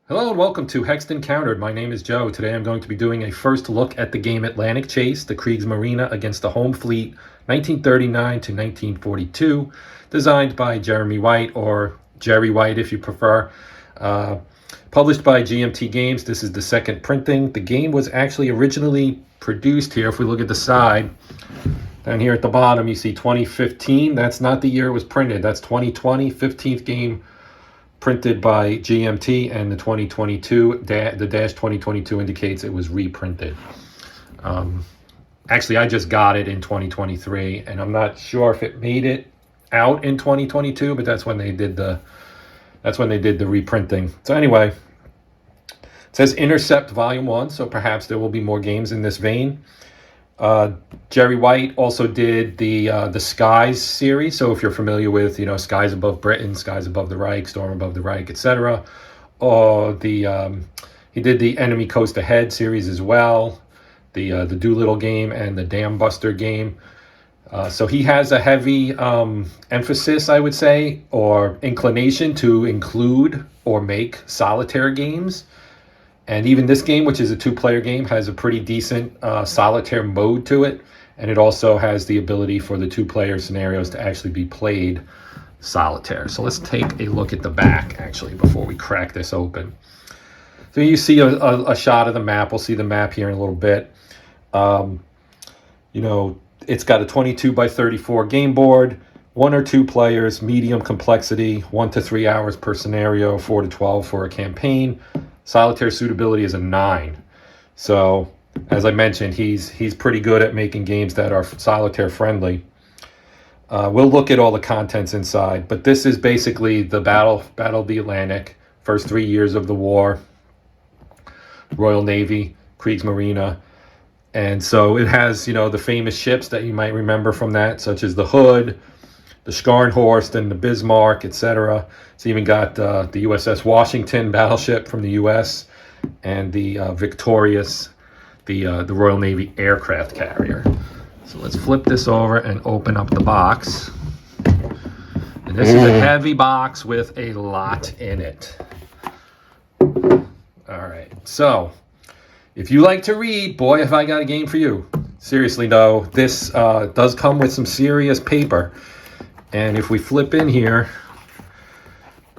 Hello and welcome to Hexed Encountered. My name is Joe. Today I'm going to be doing a first look at the game Atlantic Chase, the Kriegsmarine against the Home Fleet, 1939 to 1942, designed by Jeremy White, or Jerry White if you prefer. Published by GMT Games. This is the second printing. The game was actually originally produced here. If we look at the side, down here at the bottom, you see 2015. That's not the year it was printed. That's 2020, 15th game printed by GMT, and the 2022, the dash 2022 indicates it was reprinted. Actually, I just got it in 2023, and I'm not sure if it made it out in 2022, but that's when they did the reprinting. So anyway, it says Intercept Volume 1, so perhaps there will be more games in this vein. Jerry White also did the Skies series. So if you're familiar with, Skies Above Britain, Skies Above the Reich, Storm Above the Reich, etc. Or he did the Enemy Coast Ahead series as well, the Doolittle game and the Dam Buster game. So he has a heavy emphasis, I would say, or inclination to include or make solitaire games. And even this game, which is a two-player game, has a pretty decent solitaire mode to it. And it also has the ability for the two-player scenarios to actually be played solitaire. So let's take a look at the back, actually, before we crack this open. So you see a shot of the map. We'll see the map here in a little bit. It's got a 22 by 34 game board, 1 or 2 players, medium complexity, 1 to 3 hours per scenario, 4 to 12 for a campaign. Solitaire suitability is a 9. So, as I mentioned, he's pretty good at making games that are solitaire friendly. We'll look at all the contents inside, but this is basically the Battle of the Atlantic, first 3 years of the war, Royal Navy, Kriegsmarine. And so it has, the famous ships that you might remember from that, such as the Hood, the Scharnhorst and the Bismarck, etc. It's even got the USS Washington battleship from the U.S. and the Victorious, the Royal Navy aircraft carrier. So let's flip this over and open up the box. And this is a heavy box with a lot in it. All right, so if you like to read, boy, have I got a game for you. Seriously, though, this does come with some serious paper. And if we flip in here,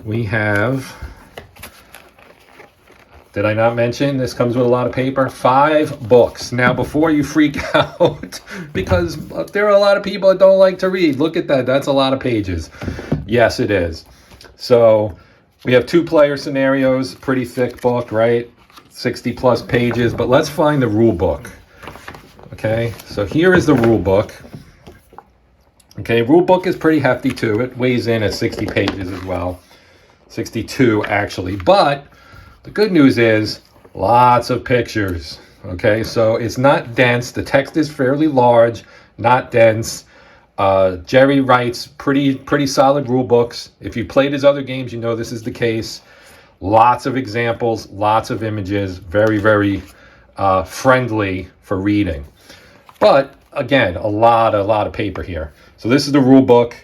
we have, did I not mention this comes with a lot of paper? 5 books. Now, before you freak out, because there are a lot of people that don't like to read. Look at that. That's a lot of pages. Yes, it is. So we have 2-player scenarios, pretty thick book, right? 60 plus pages, but let's find the rule book. Okay, so here is the rule book. Okay, rule book is pretty hefty too. It weighs in at 60 pages as well. 62 actually. But the good news is lots of pictures. Okay, so it's not dense. The text is fairly large, not dense. Jerry writes pretty solid rule books. If you played his other games, you know this is the case. Lots of examples, lots of images, very, very friendly for reading. But again, a lot of paper here. So this is the rule book.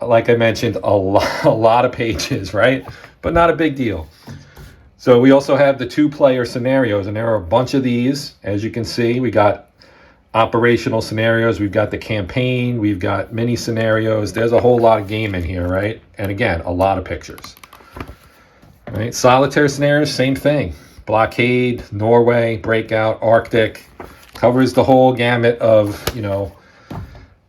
Like I mentioned, a lot of pages, right? But not a big deal. So we also have the 2-player scenarios, and there are a bunch of these. As you can see, we got operational scenarios, we've got the campaign, we've got mini scenarios. There's a whole lot of game in here, right? And again, a lot of pictures. Right? Solitaire scenarios, same thing. Blockade, Norway, Breakout, Arctic. Covers the whole gamut of,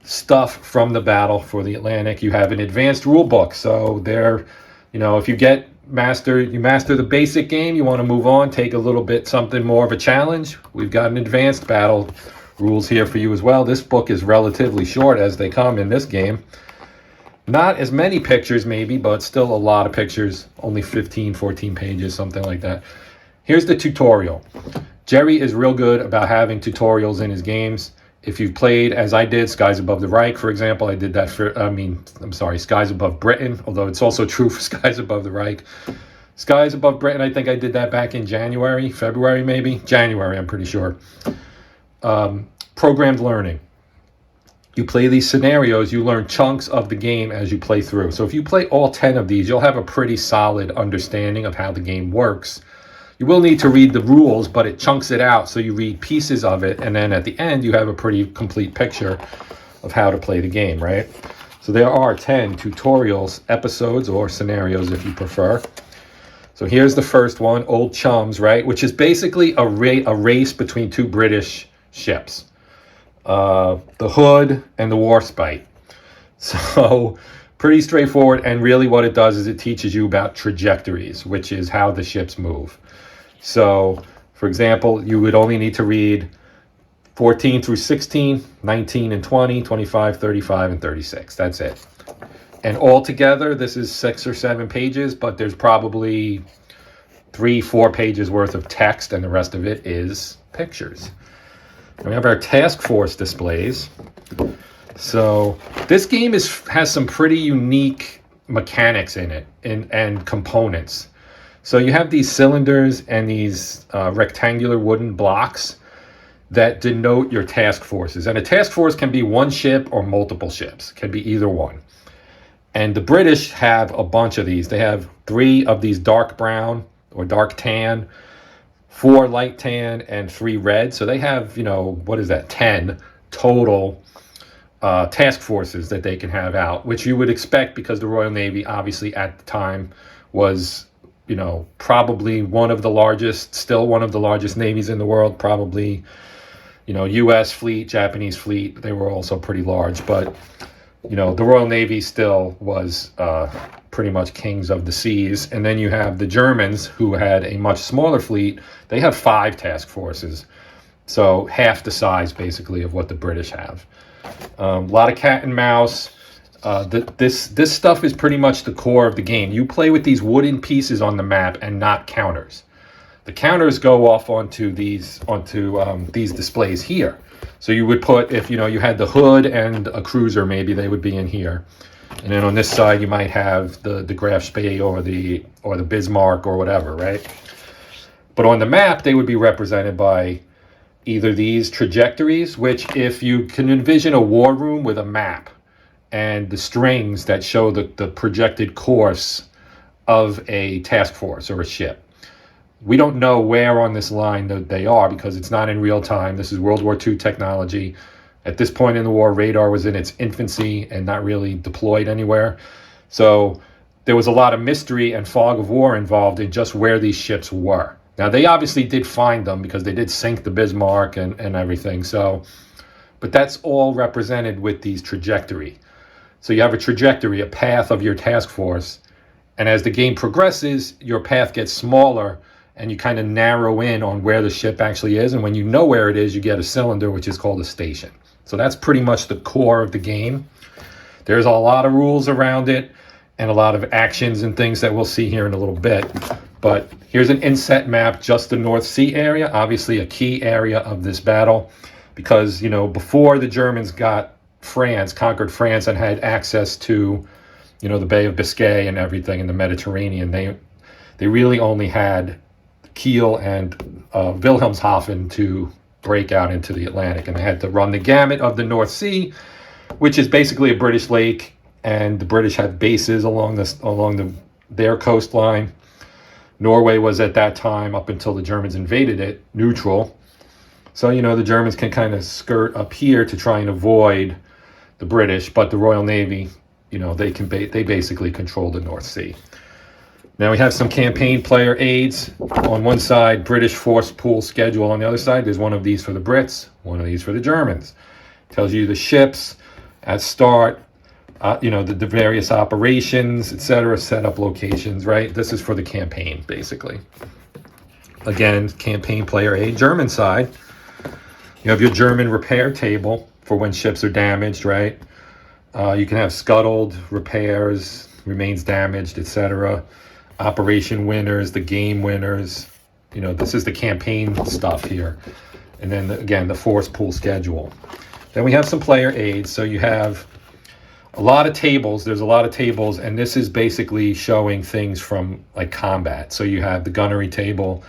stuff from the battle for the Atlantic. You have an advanced rule book. So there, if you master the basic game, you want to move on, take a little bit something more of a challenge. We've got an advanced battle rules here for you as well. This book is relatively short as they come in this game. Not as many pictures maybe, but still a lot of pictures. Only 15, 14 pages, something like that. Here's the tutorial. Jerry is real good about having tutorials in his games. If you've played, as I did, Skies Above the Reich, for example, I did that for, Skies Above Britain, although it's also true for Skies Above the Reich. Skies Above Britain, I think I did that back in February maybe? January, I'm pretty sure. Programmed learning. you play these scenarios, you learn chunks of the game as you play through. So if you play all 10 of these, you'll have a pretty solid understanding of how the game works. You will need to read the rules, but it chunks it out, so you read pieces of it, and then at the end you have a pretty complete picture of how to play the game, right? So there are 10 tutorials, episodes, or scenarios if you prefer. So here's the first one, Old Chums, right? Which is basically a race between two British ships. The Hood and the Warspite. So pretty straightforward, and really what it does is it teaches you about trajectories, which is how the ships move. So, for example, you would only need to read 14 through 16, 19 and 20, 25, 35, and 36. That's it. And altogether, this is 6 or 7 pages, but there's probably 3-4 pages worth of text, and the rest of it is pictures. And we have our task force displays. So this game has some pretty unique mechanics in it and components. So you have these cylinders and these rectangular wooden blocks that denote your task forces. And a task force can be one ship or multiple ships. It can be either one. And the British have a bunch of these. They have 3 of these dark brown or dark tan, 4 light tan, and 3 red. So they have, 10 total task forces that they can have out, which you would expect because the Royal Navy, obviously at the time, was, probably still one of the largest navies in the world, probably, U.S. fleet, Japanese fleet, they were also pretty large. But, the Royal Navy still was pretty much kings of the seas. And then you have the Germans, who had a much smaller fleet. They have 5 task forces. So half the size, basically, of what the British have. A lot of cat and mouse. This stuff is pretty much the core of the game. You play with these wooden pieces on the map and not counters. The counters go off onto these displays here. So you would put, if you had the Hood and a cruiser, maybe they would be in here. And then on this side you might have the Graf Spee or the Bismarck or whatever, right? But on the map they would be represented by either these trajectories, which, if you can envision a war room with a map and the strings that show the projected course of a task force or a ship. We don't know where on this line that they are because it's not in real time. This is World War II technology. At this point in the war, radar was in its infancy and not really deployed anywhere. So there was a lot of mystery and fog of war involved in just where these ships were. Now, they obviously did find them because they did sink the Bismarck and everything. So, but that's all represented with these trajectory. So you have a trajectory, a path of your task force. And as the game progresses, your path gets smaller and you kind of narrow in on where the ship actually is. And when you know where it is, you get a cylinder, which is called a station. So that's pretty much the core of the game. There's a lot of rules around it and a lot of actions and things that we'll see here in a little bit. But here's an inset map, just the North Sea area, obviously a key area of this battle, because, before the Germans conquered France and had access to, the Bay of Biscay and everything in the Mediterranean, they really only had Kiel and Wilhelmshaven to break out into the Atlantic, and they had to run the gamut of the North Sea, which is basically a British lake, and the British had bases along their coastline. Norway was at that time, up until the Germans invaded it, neutral. So, the Germans can kind of skirt up here to try and avoid the British, but the Royal Navy, they basically control the North Sea. Now we have some campaign player aids. On one side, British force pool schedule. On the other side, there's one of these for the Brits, one of these for the Germans. Tells you the ships at start, the various operations, etc., setup locations, right? This is for the campaign, basically. Again, campaign player aid. German side, you have your German repair table for when ships are damaged, right? You can have scuttled, repairs, remains damaged, etc. Operation winners, the game winners. This is the campaign stuff here. And then, again, the force pool schedule. Then we have some player aids. So you have a lot of tables. There's a lot of tables, and this is basically showing things from, like, combat. So you have the gunnery table,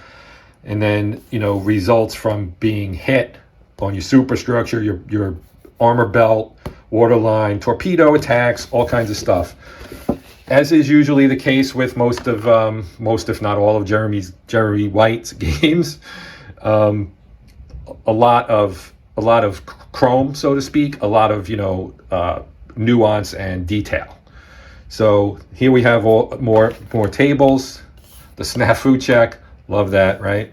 and then, results from being hit on your superstructure, your armor belt, waterline, torpedo attacks, all kinds of stuff. As is usually the case with most, if not all, of Jeremy White's games, a lot of chrome, so to speak, a lot of nuance and detail. So here we have more tables. The snafu check, love that, right?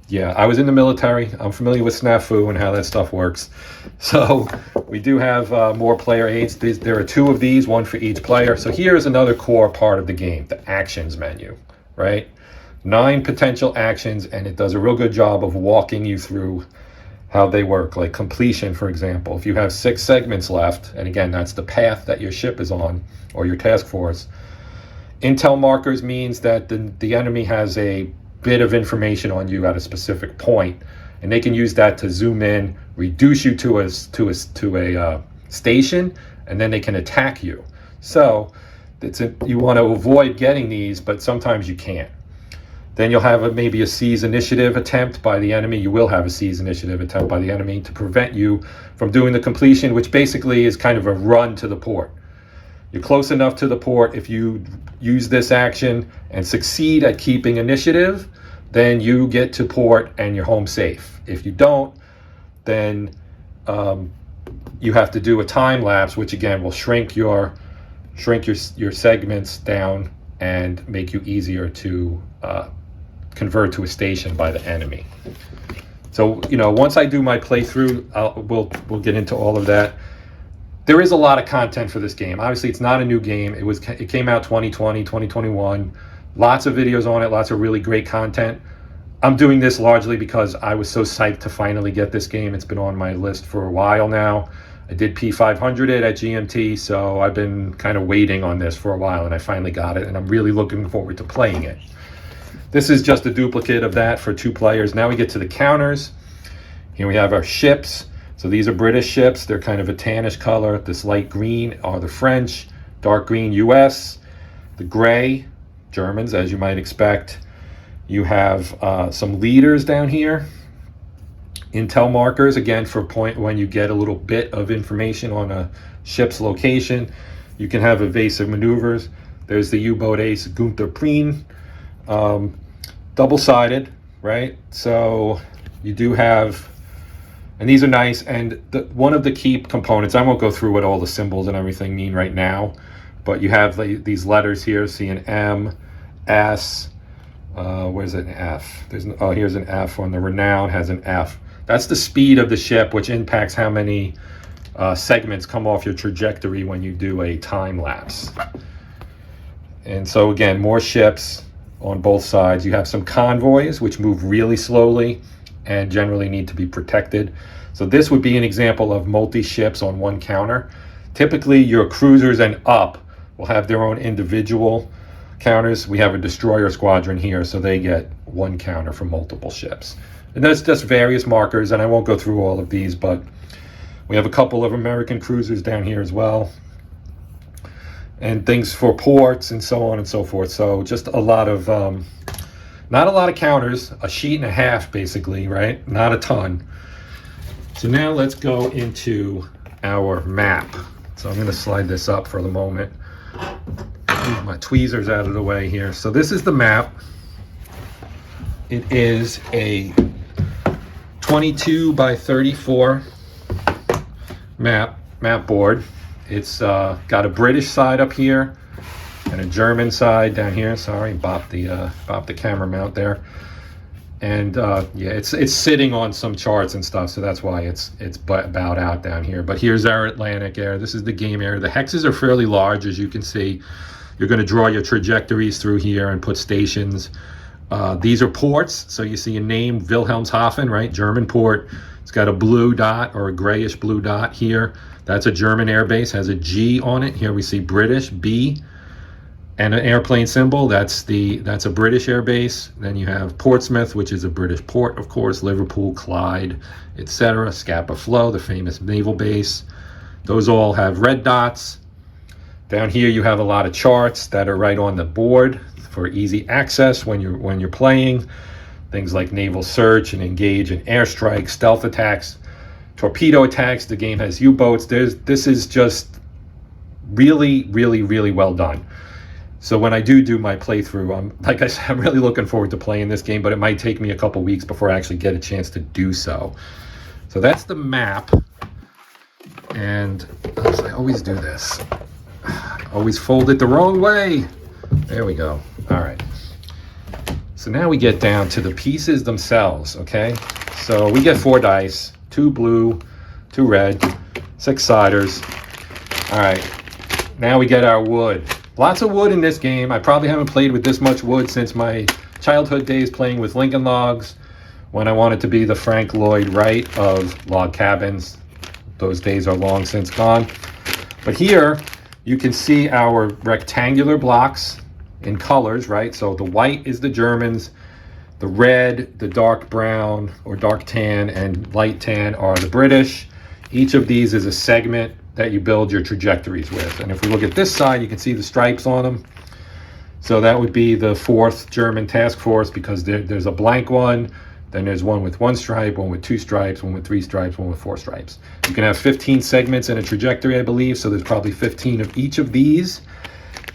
Yeah, I was in the military. I'm familiar with snafu and how that stuff works. So we do have more player aids. There are 2 of these, 1 for each player. So here's another core part of the game, the actions menu, right? 9 potential actions, and it does a real good job of walking you through how they work. Like completion, for example. If you have 6 segments left, and again, that's the path that your ship is on, or your task force. Intel markers means that the enemy has a bit of information on you at a specific point, and they can use that to zoom in, reduce you to a station, and then they can attack you. So you want to avoid getting these, but sometimes you can't. Then you'll have maybe a seize initiative attempt by the enemy. You will have a seize initiative attempt by the enemy to prevent you from doing the completion, which basically is kind of a run to the port. You're close enough to the port. If you use this action and succeed at keeping initiative, then you get to port and you're home safe. If you don't, then you have to do a time lapse, which again will shrink your segments down and make you easier to convert to a station by the enemy. So once I do my playthrough, we'll get into all of that. There is a lot of content for this game. Obviously, it's not a new game. It came out 2020, 2021. Lots of videos on it, lots of really great content. I'm doing this largely because I was so psyched to finally get this game. It's been on my list for a while now. I did P500 it at GMT, so I've been kind of waiting on this for a while, and I finally got it, and I'm really looking forward to playing it. This is just a duplicate of that for 2 players. Now we get to the counters. Here we have our ships. So these are British ships. They're kind of a tannish color. This light green are the French, dark green US, the gray Germans, as you might expect. You have some leaders down here. Intel markers, again, for point when you get a little bit of information on a ship's location. You can have evasive maneuvers. There's the U-boat ace Gunther Preen. Double-sided, right? So you do have, and these are nice, and one of the key components, I won't go through what all the symbols and everything mean right now, but you have these letters here, see an M, S, where's an F? Here's an F on the Renown, has an F. That's the speed of the ship, which impacts how many segments come off your trajectory when you do a time lapse. And so again, more ships on both sides. You have some convoys, which move really slowly and generally need to be protected. So this would be an example of multi-ships on one counter. Typically, your cruisers and up will have their own individual counters. We have a destroyer squadron here, so they get one counter for multiple ships. And that's just various markers, and I won't go through all of these, but we have a couple of American cruisers down here as well, and things for ports and so on and so forth. So just a lot of, not a lot of counters, a sheet and a half basically, right? Not a ton. So now let's go into our map. So I'm gonna slide this up for the moment. Move my tweezers out of the way here. So this is the map. It is a 22 by 34 map board. It's got a British side up here and a German side down here. Sorry, bop the camera mount there. And yeah, it's sitting on some charts and stuff, so that's why it's bowed out down here. But here's our Atlantic area. This is the game area. The hexes are fairly large, as you can see. You're going to draw your trajectories through here and put stations. These are ports, so you see a name, Wilhelmshaven, right? German port. It's got a blue dot or a grayish blue dot here. That's a German air base, has a G on it. Here we see British, B, and an airplane symbol. That's a British air base. Then you have Portsmouth, which is a British port, of course, Liverpool, Clyde, etc. Scapa Flow, the famous naval base. Those all have red dots. Down here you have a lot of charts that are right on the board for easy access when you're playing. Things like naval search and engage and airstrike, stealth attacks, torpedo attacks. The game has U-boats. This is just really, really, really well done. So when I do my playthrough, like I said, I'm really looking forward to playing this game, but it might take me a couple weeks before I actually get a chance to do so. So that's the map. And I always do this. Always fold it the wrong way. There we go. All right. So now we get down to the pieces themselves, okay? So we get 4 dice, 2 blue, 2 red, 6 siders. All right. Now we get our wood. Lots of wood in this game. I probably haven't played with this much wood since my childhood days playing with Lincoln Logs when I wanted to be the Frank Lloyd Wright of log cabins. Those days are long since gone. But here you can see our rectangular blocks in colors, right? So the white is the Germans, the red, the dark brown or dark tan, and light tan are the British. Each of these is a segment that you build your trajectories with. And if we look at this side, you can see the stripes on them. So that would be the 4th German task force, because there's a blank one, then there's one with 1 stripe, one with 2 stripes, one with 3 stripes, one with 4 stripes. You can have 15 segments in a trajectory, I believe, so there's probably 15 of each of these.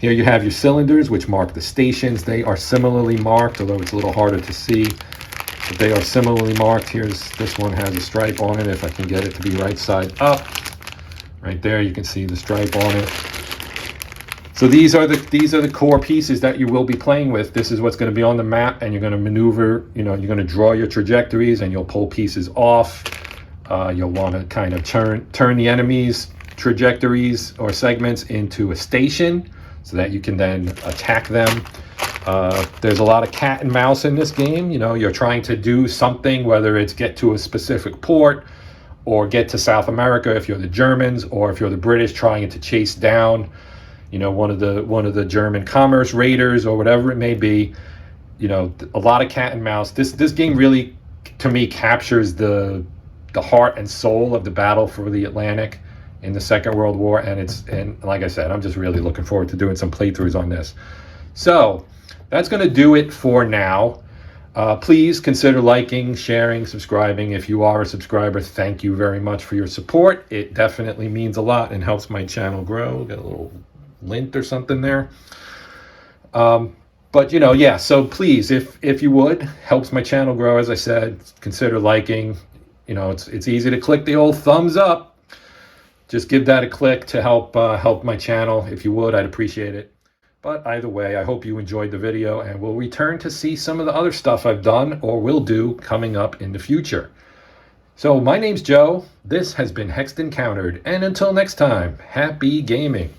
Here you have your cylinders, which mark the stations. They are similarly marked, although it's a little harder to see. But they are similarly marked. This one has a stripe on it, if I can get it to be right side up. Right there, you can see the stripe on it. So these are the core pieces that you will be playing with. This is what's going to be on the map, and you're going to maneuver. You're going to draw your trajectories, and you'll pull pieces off. You'll want to kind of turn the enemy's trajectories or segments into a station, so that you can then attack them. There's a lot of cat and mouse in this game. You're trying to do something, whether it's get to a specific port, or get to South America if you're the Germans, or if you're the British trying to chase down, one of the German commerce raiders or whatever it may be. A lot of cat and mouse. This game really, to me, captures the heart and soul of the battle for the Atlantic in the Second World War, and like I said, I'm just really looking forward to doing some playthroughs on this. So that's going to do it for now. Please consider liking, sharing, subscribing. If you are a subscriber, thank you very much for your support. It definitely means a lot and helps my channel grow. Got a little lint or something there. But yeah, so please, if you would, helps my channel grow. As I said, consider liking. It's easy to click the old thumbs up. Just give that a click to help my channel. If you would, I'd appreciate it. But either way, I hope you enjoyed the video, and we'll return to see some of the other stuff I've done or will do coming up in the future. So my name's Joe. This has been Hexed Encountered, and until next time, happy gaming.